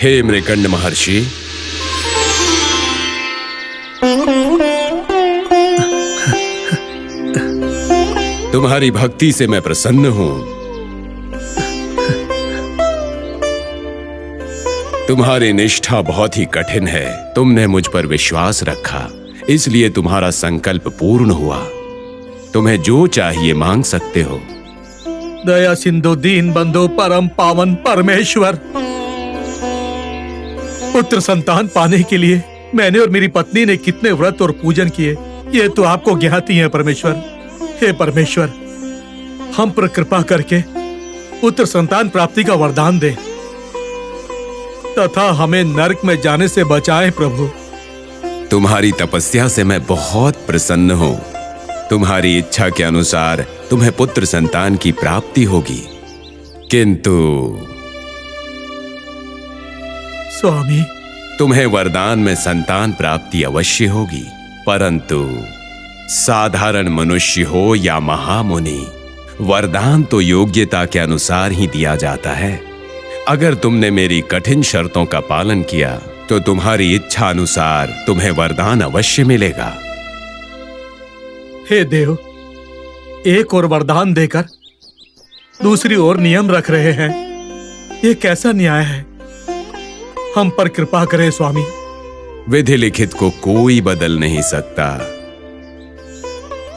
हे मृकंड महर्षि, तुम्हारी भक्ति से मैं प्रसन्न हूं। तुम्हारी निष्ठा बहुत ही कठिन है। तुमने मुझ पर विश्वास रखा, इसलिए तुम्हारा संकल्प पूर्ण हुआ। तुम्हें जो चाहिए मांग सकते हो। दया सिंधु दीन बंधु परम पावन परमेश्वर, पुत्र संतान पाने के लिए मैंने और मेरी पत्नी ने कितने व्रत और पूजन किए, ये तो आपको ज्ञात ही है परमेश्वर। हे परमेश्वर, हम पर कृपा करके पुत्र संतान प्राप्ति का वरदान दे तथा हमें नरक में जाने से बचाएं प्रभु। तुम्हारी तपस्या से मैं बहुत प्रसन्न हूं। तुम्हारी इच्छा के अनुसार तुम्हें पुत्र संतान की प्राप्ति होगी, किंतु स्वामी, तुम्हें वरदान में संतान प्राप्ति अवश्य होगी, परंतु साधारण मनुष्य हो या महामुनि, वरदान तो योग्यता के अनुसार ही दिया जाता है। अगर तुमने मेरी कठिन शर्तों का पालन किया तो तुम्हारी इच्छा अनुसार तुम्हें वरदान अवश्य मिलेगा। हे देव, एक और वरदान देकर दूसरी ओर नियम रख रहे हैं, ये कैसा न्याय है? हम पर कृपा करें स्वामी। विधि लिखित को कोई बदल नहीं सकता।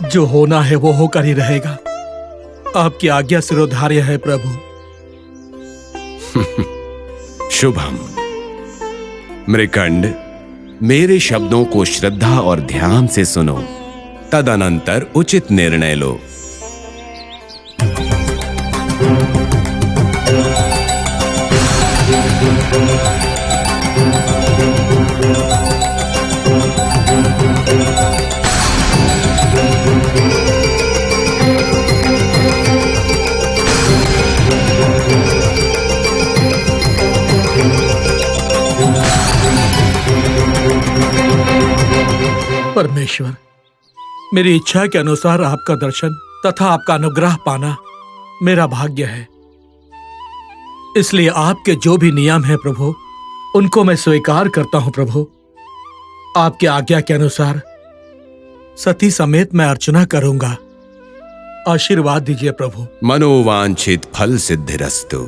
जो होना है वो होकर ही रहेगा। आपकी आज्ञा सिरोधार्य है प्रभु। शुभम। मृकंड, मेरे शब्दों को श्रद्धा और ध्यान से सुनो, तदनंतर उचित निर्णय लो। परमेश्वर, मेरी इच्छा के अनुसार आपका दर्शन तथा आपका अनुग्रह पाना मेरा भाग्य है। इसलिए आपके जो भी नियम हैं प्रभु, उनको मैं स्वीकार करता हूं प्रभु। आपकी आज्ञा के अनुसार सती समेत मैं अर्चना करूंगा। आशीर्वाद दीजिए प्रभु। मनोवांछित फल सिद्धिरस्तु।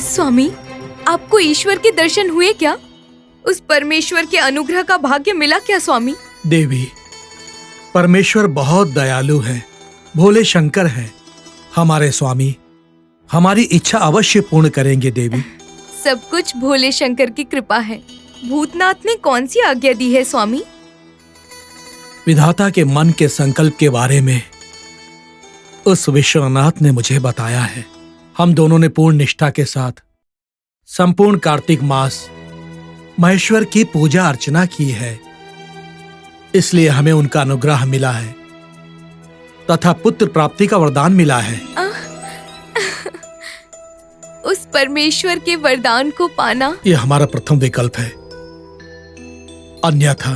स्वामी, आपको ईश्वर के दर्शन हुए क्या? उस परमेश्वर के अनुग्रह का भाग्य मिला क्या स्वामी? देवी, परमेश्वर बहुत दयालु है, भोले शंकर हैं। हमारे स्वामी हमारी इच्छा अवश्य पूर्ण करेंगे देवी। सब कुछ भोले शंकर की कृपा है। भूतनाथ ने कौन सी आज्ञा दी है स्वामी? विधाता के मन के संकल्प के बारे में उस विश्वनाथ ने मुझे बताया है। हम दोनों ने पूर्ण निष्ठा के साथ संपूर्ण कार्तिक मास महेश्वर की पूजा अर्चना की है, इसलिए हमें उनका अनुग्रह मिला है तथा पुत्र प्राप्ति का वरदान मिला है। उस परमेश्वर के वरदान को पाना यह हमारा प्रथम विकल्प है। अन्यथा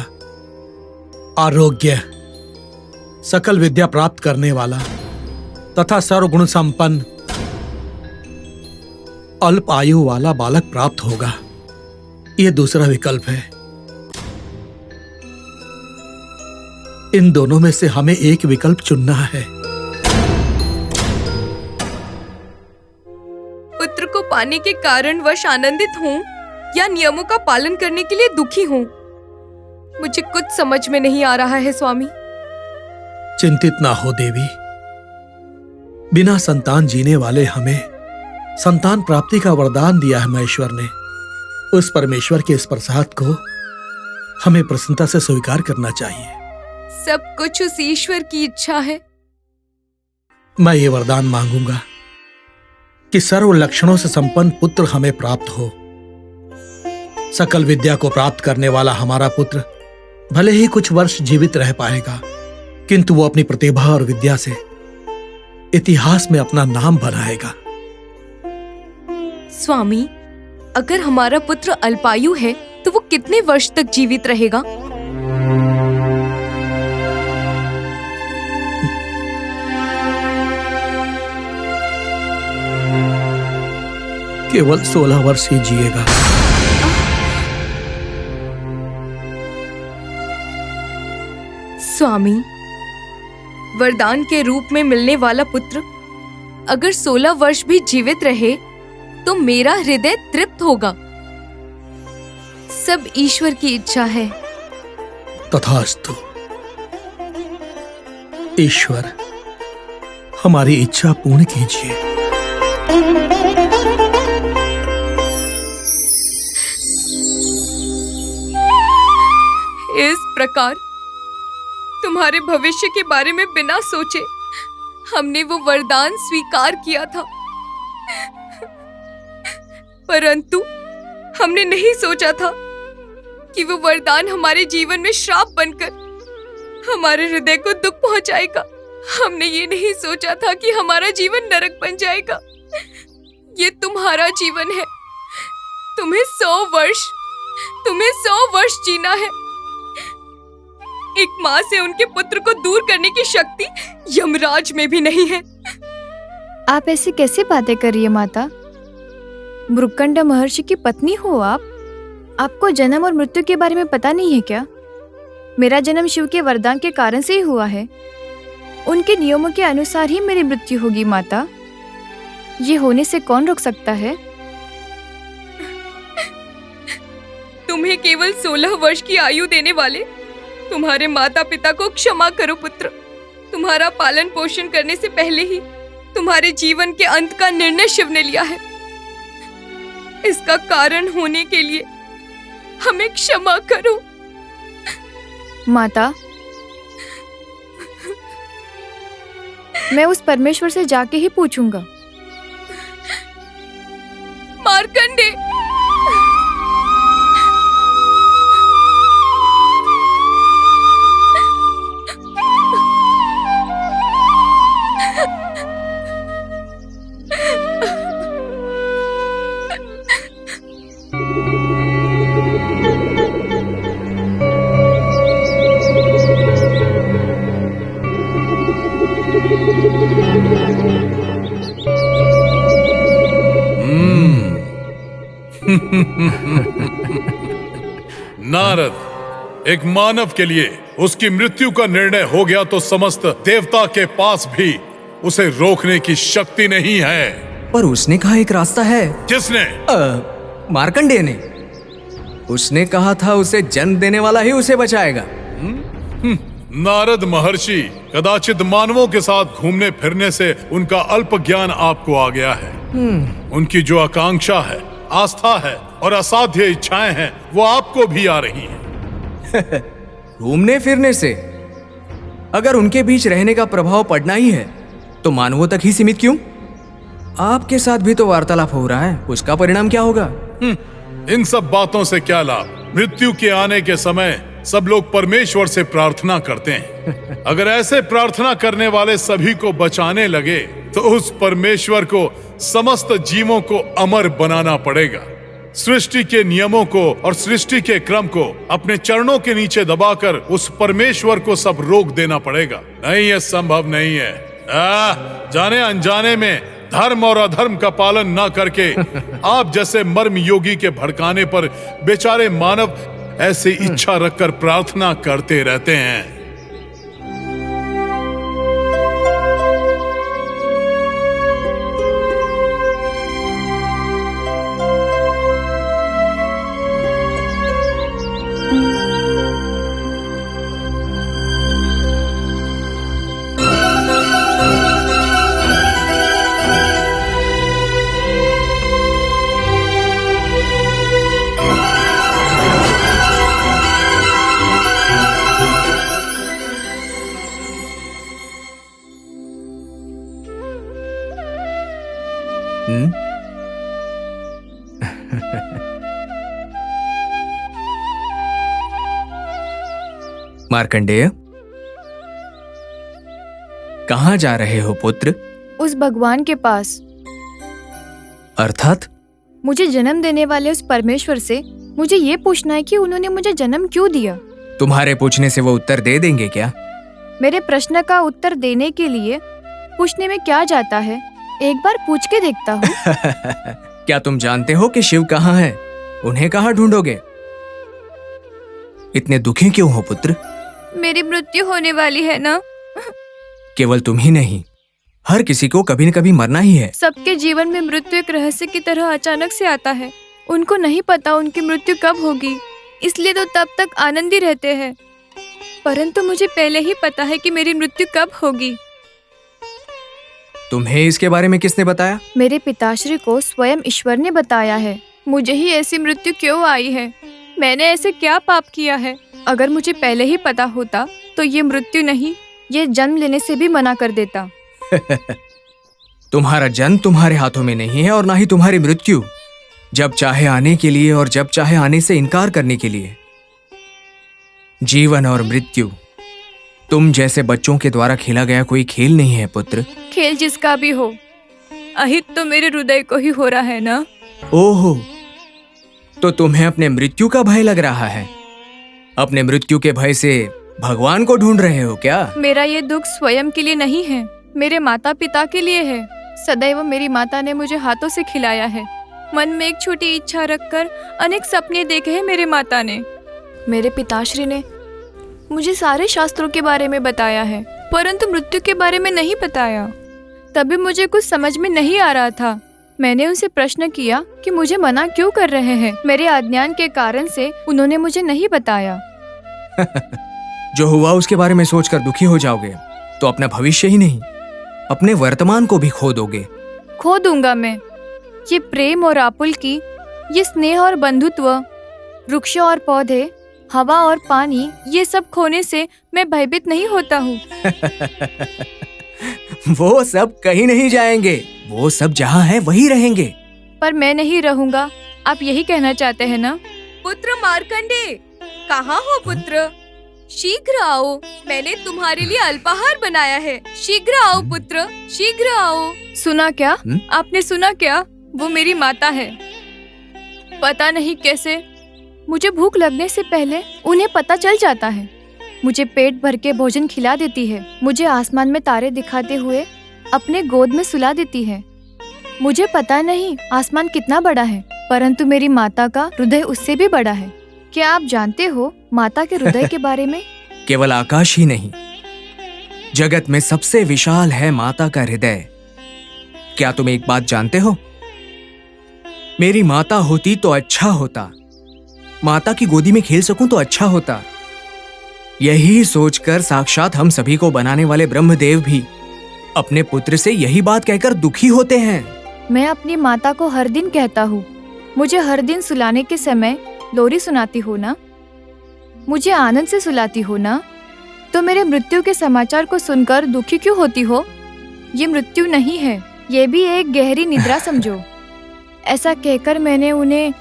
आरोग्य, सकल विद्या प्राप्त करने वाला तथा सर्वगुण संपन्न अल्प आयु वाला बालक प्राप्त होगा। यह दूसरा विकल्प है। इन दोनों में से हमें एक विकल्प चुनना है। पुत्र को पाने के कारणवश आनंदित हूँ या नियमों का पालन करने के लिए दुखी हूँ, मुझे कुछ समझ में नहीं आ रहा है स्वामी। चिंतित ना हो देवी, बिना संतान जीने वाले हमें संतान प्राप्ति का वरदान दिया है महेश्वर ने। उस परमेश्वर के इस प्रसाद को हमें प्रसन्नता से स्वीकार करना चाहिए। सब कुछ उस ईश्वर की इच्छा है। मैं ये वरदान मांगूंगा कि सर्व लक्षणों से संपन्न पुत्र हमें प्राप्त हो। सकल विद्या को प्राप्त करने वाला हमारा पुत्र भले ही कुछ वर्ष जीवित रह पाएगा, किंतु वो अपनी प्रतिभा और विद्या से इतिहास में अपना नाम बनाएगा। स्वामी, अगर हमारा पुत्र अल्पायु है तो वो कितने वर्ष तक जीवित रहेगा? केवल 16 वर्ष ही जिएगा। स्वामी, वरदान के रूप में मिलने वाला पुत्र अगर 16 वर्ष भी जीवित रहे तो मेरा हृदय तृप्त होगा। सब ईश्वर की इच्छा है। तथास्तु। ईश्वर, हमारी इच्छा पूर्ण कीजिए। इस प्रकार तुम्हारे भविष्य के बारे में बिना सोचे हमने वो वरदान स्वीकार किया था, परंतु हमने नहीं सोचा था कि वो वरदान हमारे जीवन में श्राप बनकर हमारे हृदय को दुख पहुंचाएगा। हमने ये नहीं सोचा था कि हमारा जीवन नरक बन जाएगा। ये तुम्हारा जीवन है। तुम्हें 100 वर्ष जीना है। एक माँ से उनके पुत्र को दूर करने की शक्ति यमराज में भी नहीं है। आप ऐसी कैसी बातें कर रही है माता? मृकंड महर्षि की पत्नी हो आप? आपको जन्म और मृत्यु के बारे में पता नहीं है क्या? मेरा जन्म शिव के वरदान के कारण से ही हुआ है। उनके नियमों के अनुसार ही मेरी मृत्यु होगी माता। ये होने से कौन रोक सकता है? तुम्हें केवल 16 वर्ष की आयु देने वाले तुम्हारे माता पिता को क्षमा करो पुत्र। तुम्हारा पालन पोषण करने से पहले ही तुम्हारे जीवन के अंत का निर्णय शिव ने लिया है। इसका कारण होने के लिए हमें क्षमा करो। माता, मैं उस परमेश्वर से जाके ही पूछूंगा। मार्कंडे, नारद, एक मानव के लिए उसकी मृत्यु का निर्णय हो गया तो समस्त देवता के पास भी उसे रोकने की शक्ति नहीं है। पर उसने कहा एक रास्ता है। किसने? मार्कंडेय ने। उसने कहा था उसे जन्म देने वाला ही उसे बचाएगा। नारद महर्षि, कदाचित मानवों के साथ घूमने फिरने से उनका अल्प ज्ञान आपको आ गया है। उनकी जो आकांक्षा है, आस्था है और असाध्य इच्छाएं हैं, वो आपको भी आ रही हैं। घूमने फिरने से? अगर उनके बीच रहने का प्रभाव पड़ना ही है तो मानवों तक ही सीमित क्यों? आपके साथ भी तो वार्तालाप हो रहा है, उसका परिणाम क्या होगा? इन सब बातों से क्या लाभ? मृत्यु के आने के समय सब लोग परमेश्वर से प्रार्थना करते हैं। अगर ऐसे प्रार्थना करने वाले सभी को बचाने लगे तो उस परमेश्वर को समस्त जीवों को अमर बनाना पड़ेगा। सृष्टि के नियमों को और सृष्टि के क्रम को अपने चरणों के नीचे दबाकर उस परमेश्वर को सब रोक देना पड़ेगा। नहीं, यह संभव नहीं है। जाने अनजाने में धर्म और अधर्म का पालन न करके आप जैसे मर्म योगी के भड़काने पर बेचारे मानव ऐसी इच्छा रखकर प्रार्थना करते रहते हैं। मार्कंडेय, कहाँ जा रहे हो पुत्र? उस भगवान के पास। अर्थात? मुझे जन्म देने वाले उस परमेश्वर से मुझे ये पूछना है कि उन्होंने मुझे जन्म क्यों दिया। तुम्हारे पूछने से वो उत्तर दे देंगे क्या? मेरे प्रश्न का उत्तर देने के लिए पूछने में क्या जाता है, एक बार पूछ के देखता हूँ। क्या तुम जानते हो कि शिव कहाँ है? उन्हें कहाँ ढूंढोगे? इतने दुखी क्यों हो पुत्र? मेरी मृत्यु होने वाली है ना। केवल तुम ही नहीं, हर किसी को कभी न कभी मरना ही है। सबके जीवन में मृत्यु एक रहस्य की तरह अचानक से आता है। उनको नहीं पता उनकी मृत्यु कब होगी, इसलिए तो तब तक आनंदी रहते हैं। परंतु मुझे पहले ही पता है कि मेरी मृत्यु कब होगी। तुम्हें इसके बारे में किसने बताया? मेरे पिताश्री को स्वयं ईश्वर ने बताया है। मुझे ही ऐसी मृत्यु क्यों आई है? मैंने ऐसे क्या पाप किया है? अगर मुझे पहले ही पता होता तो ये मृत्यु नहीं, ये जन्म लेने से भी मना कर देता। तुम्हारा जन्म तुम्हारे हाथों में नहीं है और ना ही तुम्हारी मृत्यु। जब चाहे आने के लिए और जब चाहे आने से इनकार करने के लिए। जीवन और मृत्यु तुम जैसे बच्चों के द्वारा खेला गया कोई खेल नहीं है पुत्र। खेल जिसका भी हो, अहित तो मेरे हृदय को ही हो रहा है ना। ओहो, तो तुम्हें अपने मृत्यु का भय लग रहा है? अपने मृत्यु के भय से भगवान को ढूंढ रहे हो क्या? मेरा ये दुख स्वयं के लिए नहीं है, मेरे माता पिता के लिए है। सदैव मेरी माता ने मुझे हाथों से खिलाया है। मन में एक छोटी इच्छा रखकर अनेक सपने देखे हैं मेरे माता ने। मेरे पिताश्री ने मुझे सारे शास्त्रों के बारे में बताया है, परंतु मृत्यु के बारे में नहीं बताया। तभी मुझे कुछ समझ में नहीं आ रहा था। मैंने उनसे प्रश्न किया कि मुझे मना क्यों कर रहे हैं। मेरे अज्ञान के कारण से उन्होंने मुझे नहीं बताया। जो हुआ उसके बारे में सोचकर दुखी हो जाओगे तो अपना भविष्य ही नहीं, अपने वर्तमान को भी खो दोगे। खो दूंगा मैं। ये प्रेम और आपुलकी, ये स्नेह और बंधुत्व, वृक्ष और पौधे, हवा और पानी, ये सब खोने से मैं भयभीत नहीं होता हूँ। वो सब कहीं नहीं जाएंगे, वो सब जहाँ है वही रहेंगे। पर मैं नहीं रहूंगा, आप यही कहना चाहते हैं ना? पुत्र मार्कंडे, कहाँ हो पुत्र? शीघ्र आओ, मैंने तुम्हारे लिए अल्पाहार बनाया है। शीघ्र आओ पुत्र, शीघ्र आओ। सुना क्या? आपने सुना क्या? वो मेरी माता है। पता नहीं कैसे मुझे भूख लगने से पहले उन्हें पता चल जाता है। मुझे पेट भर के भोजन खिला देती है। मुझे आसमान में तारे दिखाते हुए अपने गोद में सुला देती है। मुझे पता नहीं आसमान कितना बड़ा है, परंतु मेरी माता का हृदय उससे भी बड़ा है। क्या आप जानते हो माता के हृदय के बारे में? केवल आकाश ही नहीं, जगत में सबसे विशाल है माता का हृदय। क्या तुम एक बात जानते हो? मेरी माता होती तो अच्छा होता, माता की गोदी में खेल सकूं तो अच्छा होता। यही सोचकर साक्षात हम सभी को बनाने वाले ब्रह्मदेव भी अपने पुत्र से यही बात कहकर दुखी होते हैं। मैं अपनी माता को हर दिन कहता हूँ, मुझे हर दिन सुलाने के समय लोरी सुनाती हो ना, मुझे आनंद से सुलाती हो ना, तो मेरे मृत्यु के समाचार को सुनकर दुखी क्यों होती हो? ये मृत्यु नहीं है, ये भी एक गहरी निद्रा समझो। ऐसा कहकर मैंने उन्हें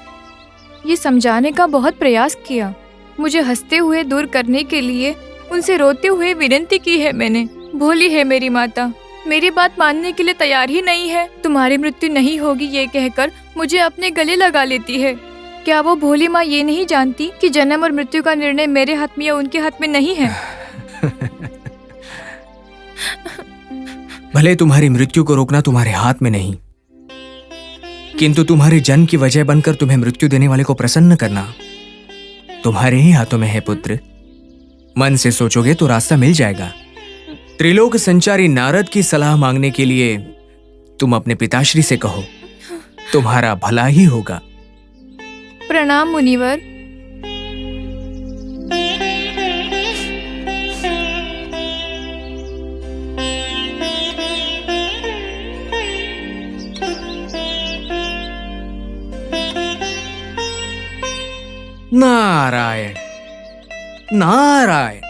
ये समझाने का बहुत प्रयास किया। मुझे हंसते हुए दूर करने के लिए उनसे रोते हुए विनती की है मैंने। भोली है मेरी माता, मेरी बात मानने के लिए तैयार ही नहीं है। तुम्हारी मृत्यु नहीं होगी ये कहकर मुझे अपने गले लगा लेती है। क्या वो भोली माँ ये नहीं जानती कि जन्म और मृत्यु का निर्णय मेरे हाथ में या उनके हाथ में नहीं है? भले तुम्हारी मृत्यु को रोकना तुम्हारे हाथ में नहीं, किंतु तुम्हारे जन्म की वजह बनकर तुम्हें मृत्यु देने वाले को प्रसन्न करना तुम्हारे ही हाथों में है पुत्र। मन से सोचोगे तो रास्ता मिल जाएगा। त्रिलोक संचारी नारद की सलाह मांगने के लिए तुम अपने पिताश्री से कहो, तुम्हारा भला ही होगा। प्रणाम मुनिवर। नारायण नारायण।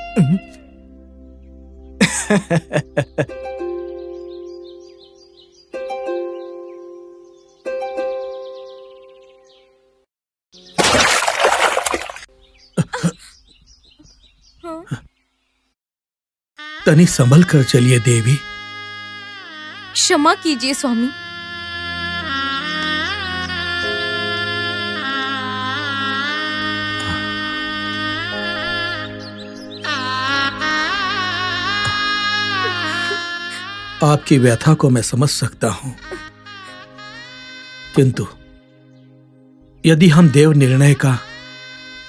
हाँ? तनी संभल कर चलिए देवी। क्षमा कीजिए स्वामी। आपकी व्यथा को मैं समझ सकता हूं, किंतु यदि हम देव निर्णय का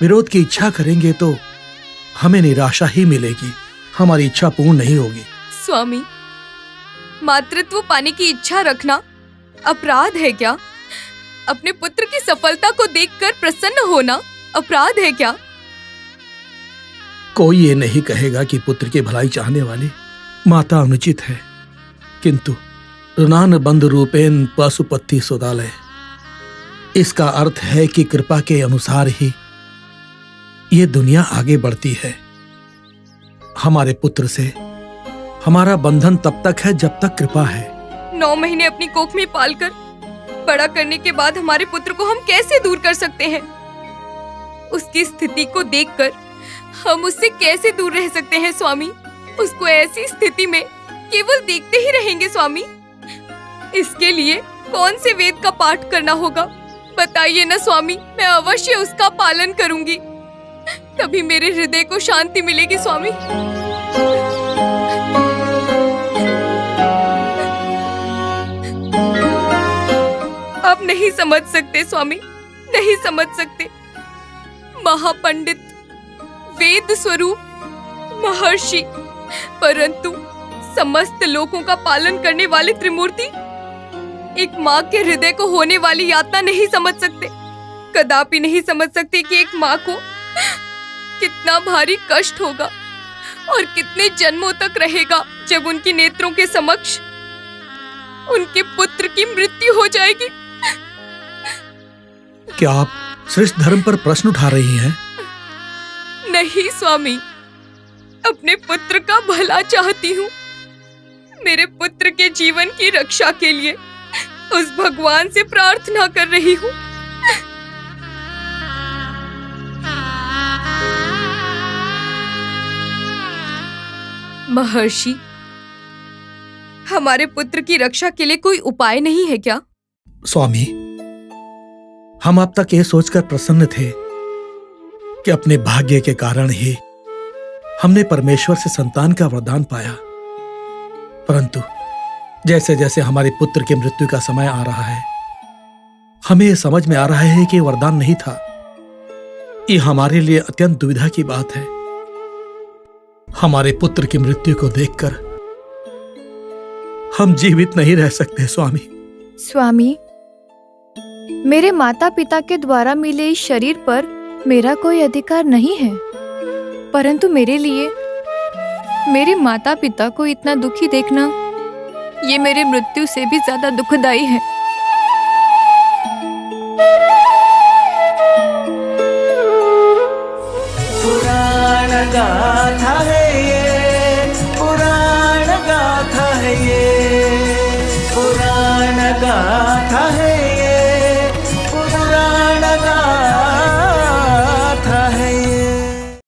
विरोध की इच्छा करेंगे तो हमें निराशा ही मिलेगी, हमारी इच्छा पूर्ण नहीं होगी। स्वामी, मातृत्व पाने की इच्छा रखना अपराध है क्या? अपने पुत्र की सफलता को देखकर प्रसन्न होना अपराध है क्या? कोई ये नहीं कहेगा कि पुत्र की भलाई चाहने वाली माता अनुचित है, किंतु ऋणान बंध रूपेण पशुपति सुदालय, इसका अर्थ है कि कृपा के अनुसार ही ये दुनिया आगे बढ़ती है। हमारे पुत्र से हमारा बंधन तब तक है जब तक कृपा है। 9 महीने अपनी कोख में पालकर बड़ा करने के बाद हमारे पुत्र को हम कैसे दूर कर सकते हैं? उसकी स्थिति को देखकर हम उससे कैसे दूर रह सकते हैं स्वामी? उसको ऐसी स्थिति में केवल देखते ही रहेंगे स्वामी। इसके लिए कौन से वेद का पाठ करना होगा बताइए ना स्वामी, मैं अवश्य उसका पालन करूंगी, तभी मेरे हृदय को शांति मिलेगी स्वामी। आप नहीं समझ सकते स्वामी, नहीं समझ सकते। महापंडित, वेद स्वरूप महर्षि, परंतु समस्त लोगों का पालन करने वाले त्रिमूर्ति एक माँ के हृदय को होने वाली यातना नहीं समझ सकते। कदापि नहीं समझ सकते कि एक माँ को कितना भारी कष्ट होगा और कितने जन्मों तक रहेगा जब उनके नेत्रों के समक्ष उनके पुत्र की मृत्यु हो जाएगी। क्या आप श्रेष्ठ धर्म पर प्रश्न उठा रही हैं? नहीं स्वामी, अपने पुत्र का भला चाहती हूँ। मेरे पुत्र के जीवन की रक्षा के लिए उस भगवान से प्रार्थना कर रही हूँ। महर्षि, हमारे पुत्र की रक्षा के लिए कोई उपाय नहीं है क्या? स्वामी, हम अब तक ये सोचकर प्रसन्न थे कि अपने भाग्य के कारण ही हमने परमेश्वर से संतान का वरदान पाया, परंतु जैसे जैसे हमारे पुत्र की मृत्यु का समय आ रहा है, हमें यह समझ में आ रहा है कि वरदान नहीं था। ये हमारे लिए अत्यंत दुविधा की बात है। हमारे पुत्र की मृत्यु को देखकर हम जीवित नहीं रह सकते स्वामी। स्वामी, मेरे माता पिता के द्वारा मिले इस शरीर पर मेरा कोई अधिकार नहीं है, परंतु मेरे लिए मेरे माता पिता को इतना दुखी देखना ये मेरे मृत्यु से भी ज्यादा दुखदाई है। पुराण गाथा है